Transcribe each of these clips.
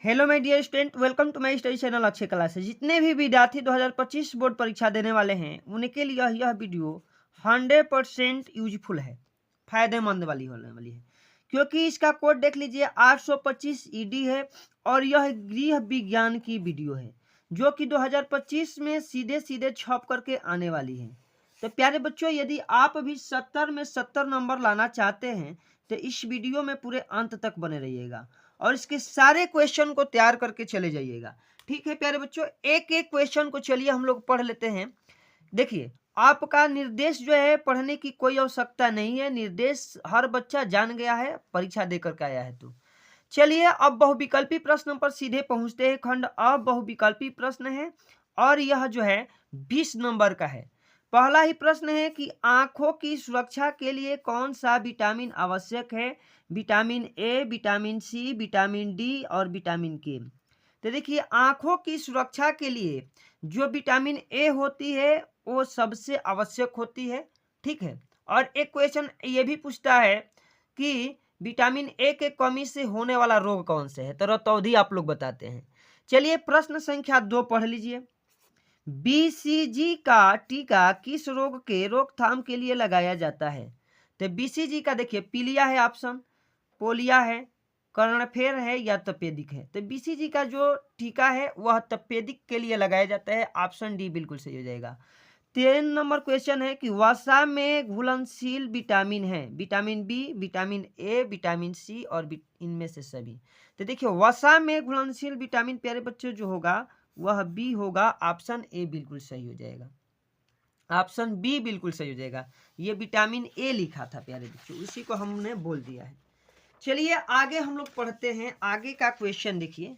Hello my dear student, welcome to my study channel अच्छे classes. जितने भी विद्यार्थी 2025 बोर्ड परीक्षा देने वाले हैं उनके लिए यह वीडियो 100% यूजफुल है, फायदेमंद वाली होने वाली है, क्योंकि इसका कोड देख लीजिए 825 ईडी है और यह गृह विज्ञान की वीडियो है जो कि 2025 में सीधे सीधे छप करके आने वाली है। तो प्यारे बच्चों, यदि आप भी 70 में 70 नंबर लाना चाहते हैं तो इस वीडियो में पूरे अंत तक बने रहिएगा और इसके सारे क्वेश्चन को तैयार करके चले जाइएगा। ठीक है प्यारे बच्चों, एक एक क्वेश्चन को चलिए हम लोग पढ़ लेते हैं। देखिए, आपका निर्देश जो है पढ़ने की कोई आवश्यकता नहीं है, निर्देश हर बच्चा जान गया है, परीक्षा देकर के आया है। तो चलिए अब बहुविकल्पी प्रश्न पर सीधे पहुंचते हैं। खंड अ बहुविकल्पी प्रश्न है और यह जो है 20 नंबर का है। पहला ही प्रश्न है कि आंखों की सुरक्षा के लिए कौन सा विटामिन आवश्यक है? Vitamin A, vitamin C, vitamin D और विटामिन के। तो देखिए, आंखों की सुरक्षा के लिए जो विटामिन ए होती है वो सबसे आवश्यक होती है। ठीक है, और एक क्वेश्चन ये भी पूछता है कि विटामिन ए के कमी से होने वाला रोग कौन से है, तो रतौंधी आप लोग बताते हैं। चलिए प्रश्न संख्या 2 पढ़ लीजिए। बीसीजी का टीका किस रोग के रोकथाम के लिए लगाया जाता है? तो बीसीजी का देखिए, पीलिया है ऑप्शन, पोलिया है, कर्णफेर है या तपेदिक है। तो बीसीजी का जो टीका है वह तपेदिक के लिए लगाया जाता है। ऑप्शन डी बिल्कुल सही हो जाएगा। 3 नंबर क्वेश्चन है कि वसा में घुलनशील विटामिन है? Vitamin B, vitamin A, vitamin C और इनमें से सभी। तो देखिए, वसा में घुलनशील विटामिन प्यारे बच्चों जो होगा वह बी होगा। ऑप्शन ए बिल्कुल सही हो जाएगा। ऑप्शन बी बिल्कुल सही हो जाएगा। ये विटामिन ए लिखा था प्यारे बच्चों, उसी को हमने बोल दिया है। चलिए आगे हम लोग पढ़ते हैं। आगे का क्वेश्चन देखिए,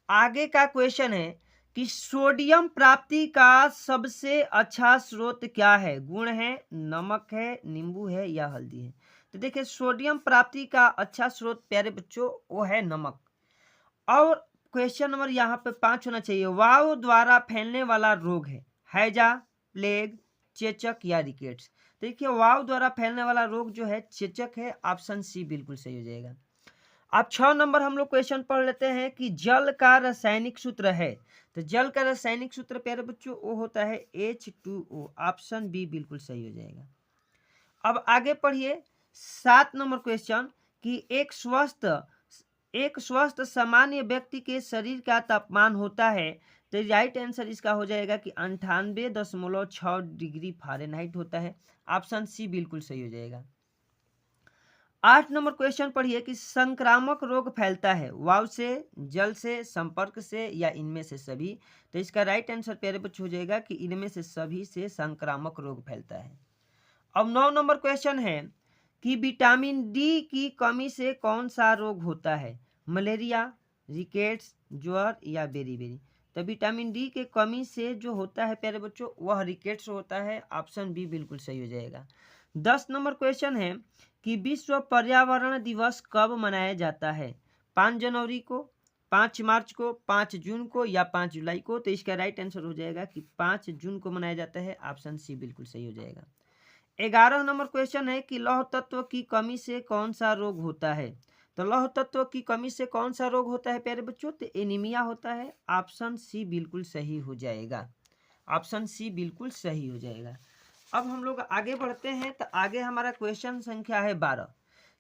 आगे का क्वेश्चन है कि सोडियम प्राप्ति का सबसे अच्छा स्रोत क्या है? गुण है, नमक है, नींबू है या हल्दी है? तो देखिए, सोडियम प्राप्ति का अच्छा स्रोत प्यारे बच्चों वो है नमक। और क्वेश्चन नंबर यहाँ पे 5 होना चाहिए। वायु द्वारा फैलने वाला रोग है? हैजा, प्लेग, चेचक या रिकेट्स? देखिए, वायु द्वारा फैलने वाला रोग जो है चेचक है। ऑप्शन सी बिल्कुल सही हो जाएगा। अब 6 नंबर हम लोग क्वेश्चन पढ़ लेते हैं कि जल का रासायनिक सूत्र है। तो जल का रासायनिक सूत्र प्यारे बच्चों वो होता है H2O। ऑप्शन बी बिल्कुल सही हो जाएगा। अब आगे पढ़िए 7 नंबर क्वेश्चन कि एक स्वस्थ सामान्य व्यक्ति के शरीर का तापमान होता है। तो राइट आंसर इसका हो जाएगा कि 98.6 डिग्री फ़ारेनहाइट होता है। ऑप्शन सी बिल्कुल सही हो जाएगा। 8 नंबर क्वेश्चन पढ़िए कि संक्रामक रोग फैलता है वायु से, जल से, संपर्क से या इनमें से सभी? तो इसका राइट आंसर प्यारे बच्चों हो जाएगा कि इनमें से सभी से संक्रामक रोग फैलता है। अब 9 नंबर क्वेश्चन है कि विटामिन डी की कमी से कौन सा रोग होता है? मलेरिया, रिकेट्स, ज्वर या बेरीबेरी? तो विटामिन डी के कमी से जो होता है प्यारे बच्चों वह रिकेट्स होता है। ऑप्शन बी बिल्कुल सही हो जाएगा। 10 नंबर क्वेश्चन है कि विश्व पर्यावरण दिवस कब मनाया जाता है? 5 जनवरी को, 5 मार्च को, 5 जून को या 5 जुलाई को? तो इसका राइट आंसर हो जाएगा कि 5 जून को मनाया जाता है। ऑप्शन सी बिल्कुल सही हो जाएगा। 11 नंबर क्वेश्चन है कि लौह तत्व की कमी से कौन सा रोग होता है? तो लौह तत्व की कमी से कौन सा रोग होता है प्यारे बच्चों? तो एनीमिया होता है। ऑप्शन सी बिल्कुल सही हो जाएगा। ऑप्शन सी बिल्कुल सही हो जाएगा। अब हम लोग आगे बढ़ते हैं। तो आगे हमारा क्वेश्चन संख्या है 12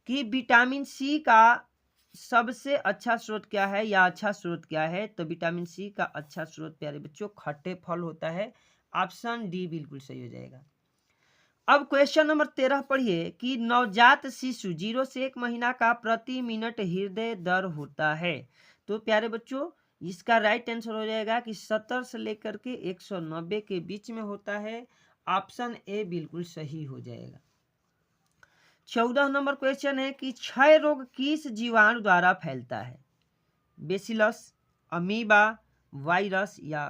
कि विटामिन सी का सबसे अच्छा स्रोत क्या है या अच्छा स्रोत क्या है? तो विटामिन सी का अच्छा स्रोत प्यारे बच्चों खट्टे फल होता है। ऑप्शन डी बिल्कुल सही हो जाएगा। अब क्वेश्चन नंबर 13 पढ़िए कि नवजात शिशु 0 से 1 महीना का प्रति मिनट हृदय दर होता है। तो प्यारे बच्चों इसका राइट आंसर हो जाएगा कि 70 से लेकर के 190 के बीच में होता है। ऑप्शन ए बिल्कुल सही हो जाएगा। 14 नंबर क्वेश्चन है कि क्षय रोग किस जीवाणु द्वारा फैलता है? बेसिलस, अमीबा, वायरस या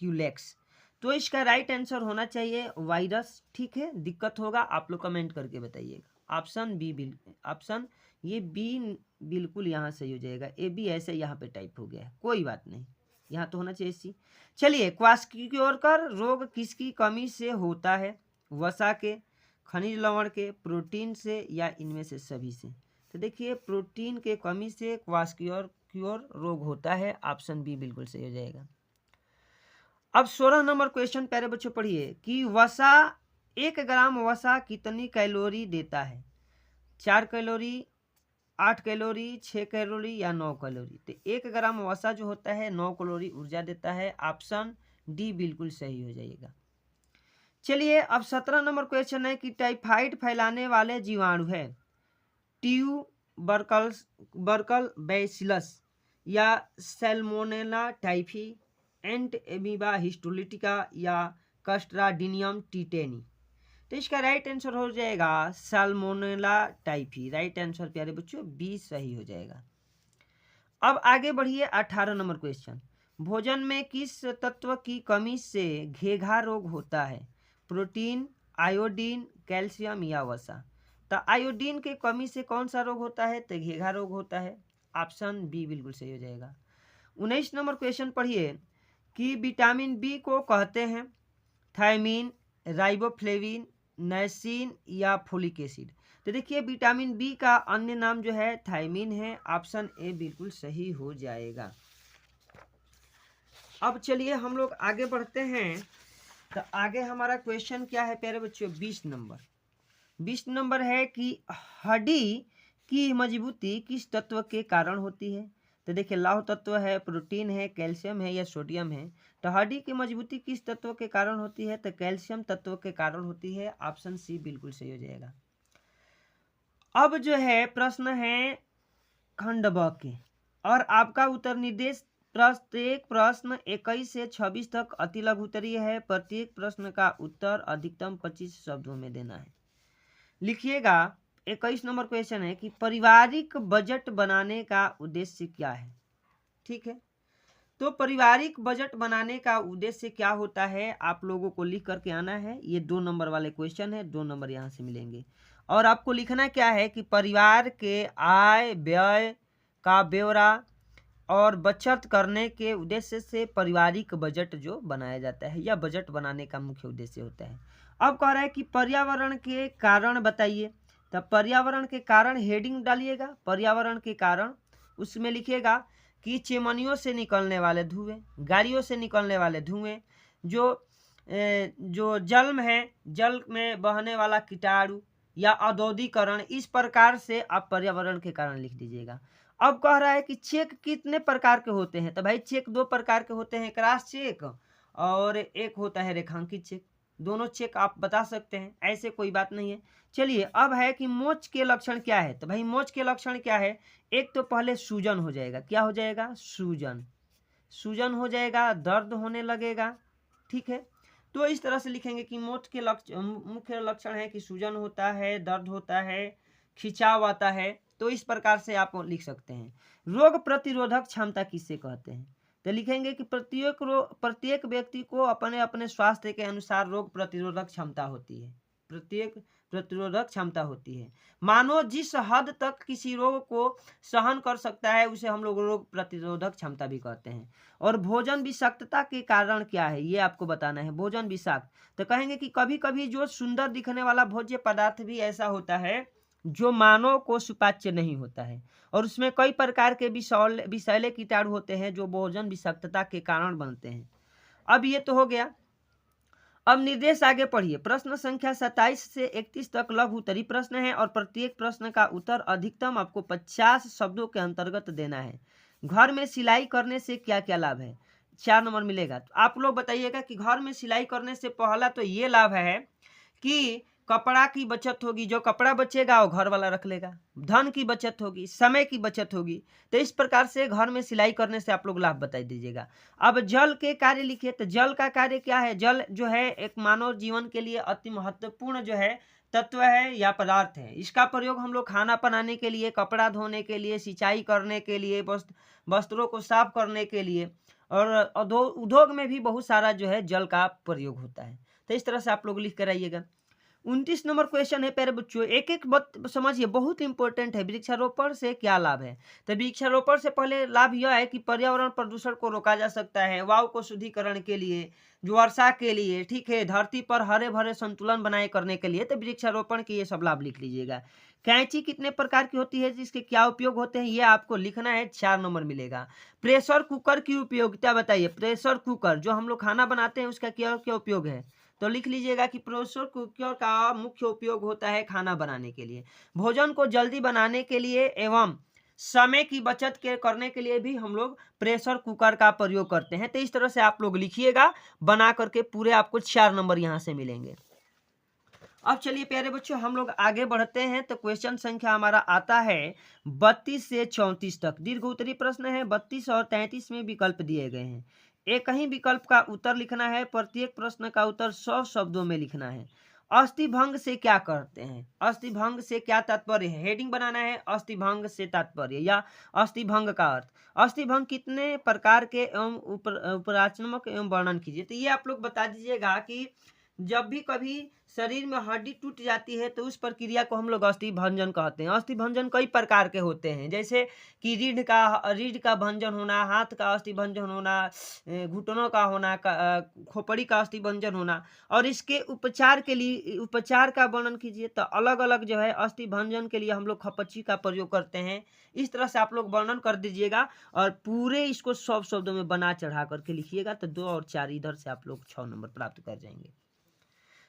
क्यूलेक्स? तो इसका राइट आंसर होना चाहिए वायरस। ठीक है, दिक्कत होगा आप लोग कमेंट करके बताइएगा। ऑप्शन बी ऑप्शन ये बी बिल्कुल यहाँ सही हो जाएगा। ए बी ऐसे यहाँ पे टाइप हो गया है, कोई बात नहीं, यहाँ तो होना चाहिए सी। चलिए, क्वास्कियोरकर रोग किसकी कमी से होता है? वसा के, खनिज लवण के, प्रोटीन से या इनमें से सभी से? तो देखिए, प्रोटीन के कमी से की ओर रोग होता है। ऑप्शन बी बिल्कुल सही हो जाएगा। अब 16 नंबर क्वेश्चन प्यारे बच्चों पढ़िए कि वसा 1 ग्राम वसा कितनी कैलोरी देता है? 4 कैलोरी, 8 कैलोरी, 6 कैलोरी या 9 कैलोरी? तो 1 ग्राम वसा जो होता है 9 कैलोरी ऊर्जा देता है। ऑप्शन डी बिल्कुल सही हो जाएगा। चलिए अब 17 नंबर क्वेश्चन है कि टाइफाइड फैलाने वाले जीवाणु है बर्कल बैसिलस या सैल्मोनेला टाइफी, एंट एमीबा हिस्टोलिटिका या कस्ट्राडिनियम टिटेनी? तो इसका राइट आंसर हो जाएगा सैल्मोनेला टाइफी। राइट आंसर प्यारे बच्चों बी सही हो जाएगा। अब आगे बढ़िए 18 नंबर क्वेश्चन, भोजन में किस तत्व की कमी से घेघा रोग होता है? प्रोटीन, आयोडीन, कैल्शियम या वसा? तो आयोडीन के कमी से कौन सा रोग होता है? तो घेघा रोग होता है। ऑप्शन बी बिल्कुल सही हो जाएगा। 19 नंबर क्वेश्चन पढ़िए कि विटामिन बी को कहते हैं थायमीन, राइबोफ्लेविन, नाइसिन या फोलिक एसिड? तो देखिए विटामिन बी का अन्य नाम जो है थायमीन है। ऑप्शन ए बिल्कुल सही हो जाएगा। अब चलिए हम लोग आगे बढ़ते हैं। तो आगे हमारा क्वेश्चन क्या है प्यारे बच्चों? 20 नंबर। 20 नंबर है कि हड्डी की मजबूती किस तत्व के कारण होती है? तो देखिए लौह तत्व है, प्रोटीन है, कैल्शियम है या सोडियम है? तो हड्डी की मजबूती किस तत्व के कारण होती है? तो कैल्शियम तत्व के कारण होती है। ऑप्शन सी बिल्कुल सही हो जाएगा। अब जो है प्रश्न है खंड ब के, और आपका उत्तर निर्देश प्रत्येक प्रश्न 21 से 26 तक अति लघु उत्तरीय है। प्रत्येक प्रश्न का उत्तर अधिकतम 25 शब्दों में देना है। लिखिएगा 21 नंबर क्वेश्चन है कि पारिवारिक बजट बनाने का उद्देश्य क्या है? ठीक है, तो पारिवारिक बजट बनाने का उद्देश्य क्या होता है आप लोगों को लिख करके आना है। ये 2 नंबर वाले क्वेश्चन है, 2 नंबर यहाँ से मिलेंगे। और आपको लिखना क्या है कि परिवार के आय व्यय का ब्यौरा और बचत करने के उद्देश्य से पारिवारिक बजट जो बनाया जाता है या बजट बनाने का मुख्य उद्देश्य होता है। अब कह रहा है कि पर्यावरण के कारण बताइए। तो पर्यावरण के कारण हेडिंग डालिएगा, पर्यावरण के कारण। उसमें लिखिएगा कि चिमनियों से निकलने वाले धुएं, गाड़ियों से निकलने वाले धुएं, जो जल है, जल में बहने वाला कीटाणु या औद्योगिकरण, इस प्रकार से आप पर्यावरण के कारण लिख दीजिएगा। अब कह रहा है कि चेक कितने प्रकार के होते हैं? तो भाई चेक 2 प्रकार के होते हैं, क्रॉस चेक और एक होता है रेखांकित चेक। दोनों चेक आप बता सकते हैं, ऐसे कोई बात नहीं है। चलिए अब है कि मोच के लक्षण क्या है? तो भाई मोच के लक्षण क्या है? एक तो पहले सूजन हो जाएगा। क्या हो जाएगा? सूजन। सूजन हो जाएगा, दर्द होने लगेगा। ठीक है, तो इस तरह से लिखेंगे कि मोच के मुख्य लक्षण है कि सूजन होता है, दर्द होता है, खिंचाव आता है। तो इस प्रकार से आप लिख सकते हैं। रोग प्रतिरोधक क्षमता किससे कहते हैं? तो लिखेंगे कि प्रत्येक व्यक्ति को अपने अपने स्वास्थ्य के अनुसार रोग प्रतिरोधक क्षमता होती है। प्रत्येक प्रतिरोधक क्षमता होती है। मानो जिस हद तक किसी रोग को सहन कर सकता है उसे हम लोग रोग प्रतिरोधक क्षमता भी कहते हैं। और भोजन विषाक्तता के कारण क्या है ये आपको बताना है। भोजन विषाक्त, तो कहेंगे कि कभी कभी जो सुंदर दिखने वाला भोज्य पदार्थ भी ऐसा होता है जो मानव को सुपाच्य नहीं होता है, और उसमें कई प्रकार के विषैले कीटाणु होते हैं जो भोजन विषाक्तता के कारण बनते हैं। अब ये तो हो गया। अब निर्देश आगे पढ़िए। प्रश्न संख्या 27 से 31 तक लघु उत्तरीय प्रश्न है और प्रत्येक प्रश्न का उत्तर अधिकतम आपको 50 शब्दों के अंतर्गत देना है। घर में सिलाई करने से क्या क्या लाभ है? 4 नंबर मिलेगा। तो आप लोग बताइएगा कि घर में सिलाई करने से पहला तो ये लाभ है कि कपड़ा की बचत होगी, जो कपड़ा बचेगा वो घर वाला रख लेगा, धन की बचत होगी, समय की बचत होगी। तो इस प्रकार से घर में सिलाई करने से आप लोग लाभ बता दीजिएगा। अब जल के कार्य लिखिए। तो जल का कार्य क्या है? जल जो है एक मानव जीवन के लिए अति महत्वपूर्ण जो है तत्व है या पदार्थ है। इसका प्रयोग हम लोग खाना बनाने के लिए, कपड़ा धोने के लिए, सिंचाई करने के लिए, वस्त्रों को साफ करने के लिए, और उद्योग में भी बहुत सारा जो है जल का प्रयोग होता है। तो इस तरह से आप लोग लिख कर आइएगा। 29 नंबर क्वेश्चन है प्यारे बच्चों, एक एक बात समझिए, बहुत इंपॉर्टेंट है। वृक्षारोपण से क्या लाभ है? तो वृक्षारोपण से पहले लाभ यह है कि पर्यावरण प्रदूषण को रोका जा सकता है, वायु को शुद्धिकरण के लिए, जो वर्षा के लिए, ठीक है, धरती पर हरे भरे संतुलन बनाए करने के लिए। तो वृक्षारोपण के ये सब लाभ लिख लीजिएगा। कैंची कितने प्रकार की होती है, जिसके क्या उपयोग होते हैं, ये आपको लिखना है, 4 नंबर मिलेगा। प्रेशर कुकर की उपयोगिता बताइए, प्रेशर कुकर जो हम लोग खाना बनाते हैं उसका क्या क्या उपयोग है, तो लिख लीजिएगा कि प्रेशर कुकर का मुख्य उपयोग होता है खाना बनाने के लिए, भोजन को जल्दी बनाने के लिए एवं समय की बचत के करने के लिए भी हम लोग प्रेशर कुकर का प्रयोग करते हैं। तो इस तरह से आप लोग लिखिएगा, बना करके पूरे आपको 4 नंबर यहाँ से मिलेंगे। अब चलिए प्यारे बच्चों हम लोग आगे बढ़ते हैं। तो क्वेश्चन संख्या हमारा आता है 32 से 34 तक। दीर्घ उत्तरीय प्रश्न है, 32 और 33 में विकल्प दिए गए हैं। एक ही विकल्प का उत्तर लिखना है, प्रत्येक प्रश्न का उत्तर 100 शब्दों में लिखना है। अस्थिभंग से क्या करते हैं, अस्थिभंग से क्या तात्पर्य है, हेडिंग बनाना है, अस्थिभंग से तात्पर्य या अस्थिभंग का अर्थ। अस्थिभंग कितने प्रकार के एवं उपराचनात्मक एवं वर्णन कीजिए। तो ये आप लोग बता दीजिएगा कि जब भी कभी शरीर में हड्डी टूट जाती है तो उस प्रक्रिया को हम लोग अस्थि भंजन कहते हैं। अस्थि भंजन कई प्रकार के होते हैं, जैसे कि रीढ़ का भंजन होना, हाथ का अस्थि भंजन होना, घुटनों का होना, खोपड़ी का अस्थि भंजन होना। और इसके उपचार के लिए उपचार का वर्णन कीजिए। तो अलग अलग जो है अस्थि भंजन के लिए हम लोग खपच्ची का प्रयोग करते हैं। इस तरह से आप लोग वर्णन कर दीजिएगा और पूरे इसको 100 शब्दों में बना चढ़ा करके लिखिएगा। तो 2 और 4 इधर से आप लोग 6 नंबर प्राप्त कर जाएंगे।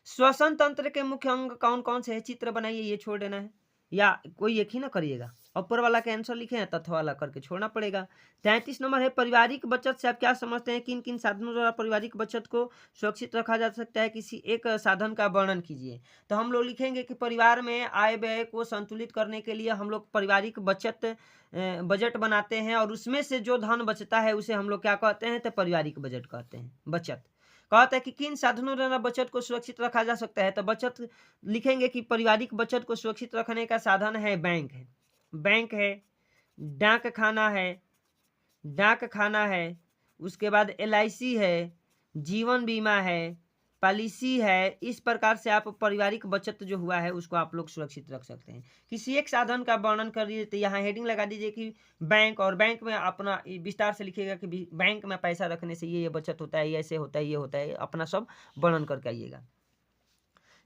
श्वसन तंत्र के मुख्य अंग कौन कौन से है, चित्र बनाइए, ये छोड़ देना है या कोई एक ही ना करिएगा। ऊपर वाला का आंसर लिखे हैं, तत्व वाला करके छोड़ना पड़ेगा। 33 नंबर है, पारिवारिक बचत से आप क्या समझते हैं, किन किन साधनों द्वारा पारिवारिक बचत को सुरक्षित रखा जा सकता है, किसी एक साधन का वर्णन कीजिए। तो हम लोग लिखेंगे कि परिवार में आय व्यय को संतुलित करने के लिए हम लोग पारिवारिक बजट बनाते हैं और उसमें से जो धन बचता है उसे हम लोग क्या कहते हैं, तो पारिवारिक बजट कहते हैं, बचत। कहता है कि किन साधनों द्वारा बचत को सुरक्षित रखा जा सकता है, तो बचत लिखेंगे कि पारिवारिक बचत को सुरक्षित रखने का साधन है बैंक है, डाक खाना है, उसके बाद LIC है, जीवन बीमा है, पॉलिसी है। इस प्रकार से आप पारिवारिक बचत जो हुआ है उसको आप लोग सुरक्षित रख सकते हैं। किसी एक साधन का वर्णन करिए, तो यहाँ हेडिंग लगा दीजिए कि बैंक, और बैंक में अपना विस्तार से लिखिएगा कि बैंक में पैसा रखने से ये बचत होता है, ये ऐसे होता है, ये होता है, अपना सब वर्णन करके आइएगा।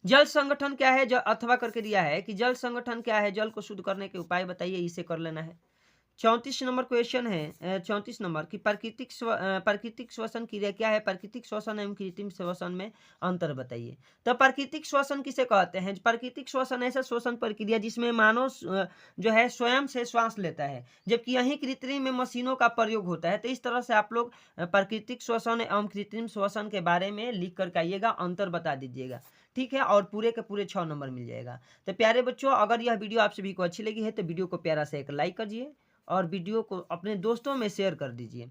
जल संगठन क्या है, अथवा करके दिया है कि जल संगठन क्या है, जल को शुद्ध करने के उपाय बताइए, इसे कर लेना है। 34 नंबर क्वेश्चन है, 34 नंबर की प्राकृतिक श्वसन क्रिया क्या है, प्राकृतिक श्वसन एवं कृत्रिम श्वसन में अंतर बताइए। तो प्राकृतिक श्वसन किसे कहते हैं, प्राकृतिक श्वसन ऐसा श्वसन प्रक्रिया जिसमें मानव जो है स्वयं से श्वास लेता है, जबकि यही कृत्रिम में मशीनों का प्रयोग होता है। तो इस तरह से आप लोग प्राकृतिक श्वसन एवं कृत्रिम श्वसन के बारे में लिख कर आइएगा, अंतर बता दीजिएगा, ठीक है, और पूरे के पूरे 6 नंबर मिल जाएगा। तो प्यारे बच्चों, अगर यह वीडियो आप सभी को अच्छी लगी है तो वीडियो को प्यारा से एक लाइक करिए और वीडियो को अपने दोस्तों में शेयर कर दीजिए।